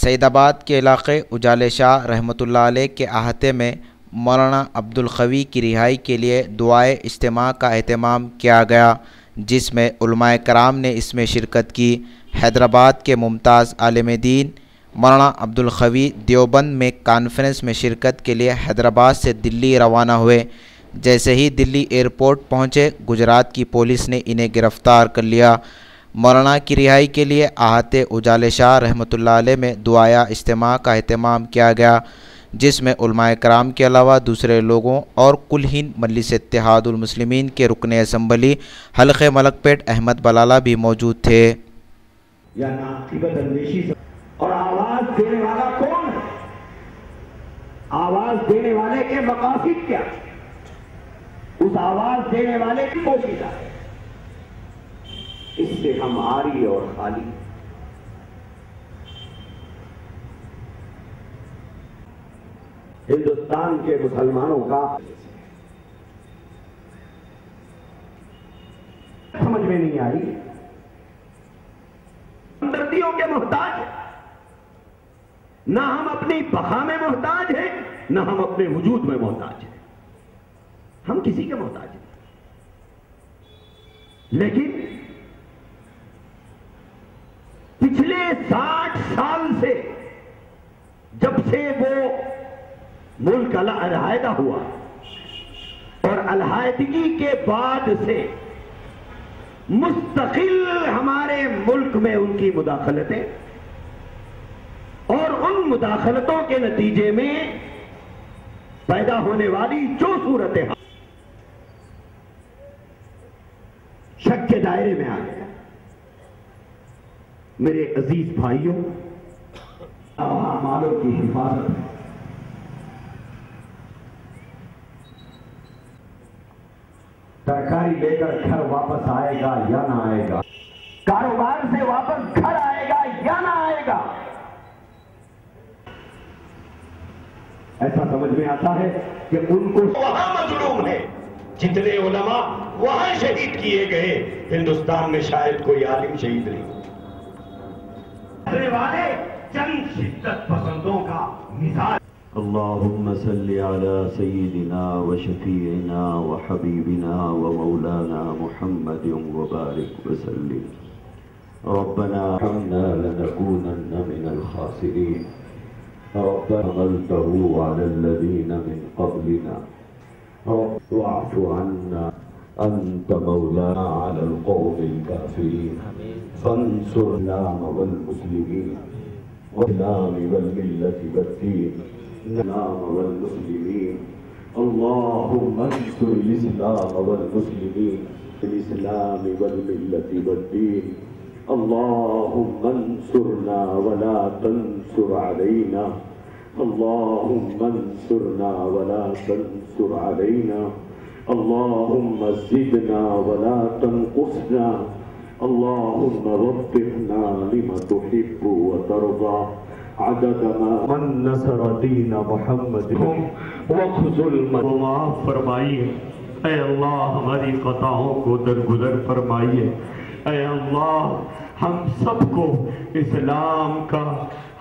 سعید آباد کے علاقے اجالے شاہ رحمۃ اللہ علیہ کے احاطے میں مولانا عبدالقوی کی رہائی کے لیے دعائے اجتماع کا اہتمام کیا گیا، جس میں علماء کرام نے اس میں شرکت کی۔ حیدرآباد کے ممتاز عالم دین مولانا عبدالقوی دیوبند میں کانفرنس میں شرکت کے لیے حیدرآباد سے دلی روانہ ہوئے۔ جیسے ہی دلی ایئرپورٹ پہنچے، گجرات کی پولیس نے انہیں گرفتار کر لیا۔ مولانا کی رہائی کے لیے احاطے اجالے شاہ رحمۃ اللہ علیہ میں دعائیہ اجتماع کا اہتمام کیا گیا، جس میں علماء کرام کے علاوہ دوسرے لوگوں اور کل ہند مجلس اتحاد المسلمین کے رکن اسمبلی حلقہ ملک پیٹ احمد بلالہ بھی موجود تھے۔ اور آواز دینے والا کون ہے؟ آواز دینے والے کے مقاصد کیا؟ اس آواز دینے والے کی پوشیدہ ہے۔ اس سے ہم عاری اور خالی۔ ہندوستان کے مسلمانوں کا سمجھ میں نہیں آ رہی، ہمدردیوں کے محتاج ہیں، نہ ہم اپنی بقا میں محتاج ہیں، نہ ہم اپنے وجود میں محتاج ہیں، ہم کسی کے محتاج ہیں۔ لیکن پچھلے 60 سال سے جب سے وہ ملک علیحدہ ہوا اور علیحدگی کے بعد سے مستقل ہمارے ملک میں ان کی مداخلتیں اور ان مداخلتوں کے نتیجے میں پیدا ہونے والی جو صورتیں شک کے دائرے میں آ گیا۔ میرے عزیز بھائیوں، مالوں کی حفاظت ہے، ترکاری لے کر گھر واپس آئے گا یا نہ آئے گا، کاروبار سے واپس گھر آئے گا یا نہ آئے گا، ایسا سمجھ میں آتا ہے کہ ان کو وہاں مظلوم ہے۔ جتنے علماء وہاں شہید کیے گئے، ہندوستان میں شاید کوئی عالم شہید نہیں والے چند شدت پسندوں کا مثال۔ اللهم صل على سيدنا وشفيعنا وحبيبنا ومولانا محمد وبارك وسلم۔ ربنا ارحمنا لنكونن من الخاسرين، ربنا عملته على الذين من قبلنا، رب واعف عنا أنت مولانا على القوم الكافرين، فانصرنا والمسلمين والإسلام والملة والدين، الإسلام والمسلمين، اللهم انصر الإسلام والمسلمين، الإسلام والملة والدين، اللهم انصرنا ولا تنصر علينا، اللهم انصرنا ولا تنصر علينا، اللهم زدنا ولا تنقصنا، اللهم وفقنا لما تحب وترضى، عدد ما من نصر دین محمد وخذل من معاف فرمائیے۔ اے اللہ ہماری خطاؤں کو درگزر فرمائیے۔ اے اللہ ہم سب کو اسلام کا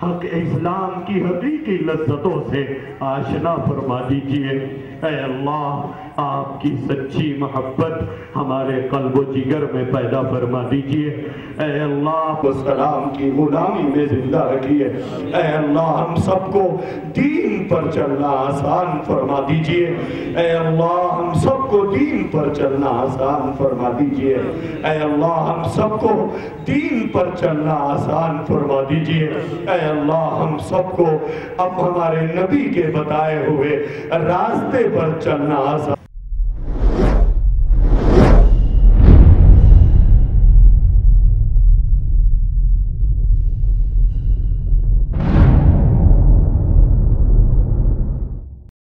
حق، اسلام کی حقیقی لذتوں سے آشنا فرما دیجئے۔ اے اللہ آپ کی سچی محبت ہمارے قلب و جگر میں پیدا فرما دیجئے۔ اے اللہ اسلام کی غلامی میں زندہ رکھیے۔ اے اللہ ہم سب کو دین پر چلنا آسان فرما دیجئے۔ اے اللہ ہم سب کو دین پر چلنا آسان فرما دیجئے۔ اے اللہ ہم سب کو دین پر چلنا آسان فرما دیجئے۔ اے اللہ ہم سب کو اب ہمارے نبی کے بتائے ہوئے راستے پر چلنا آسان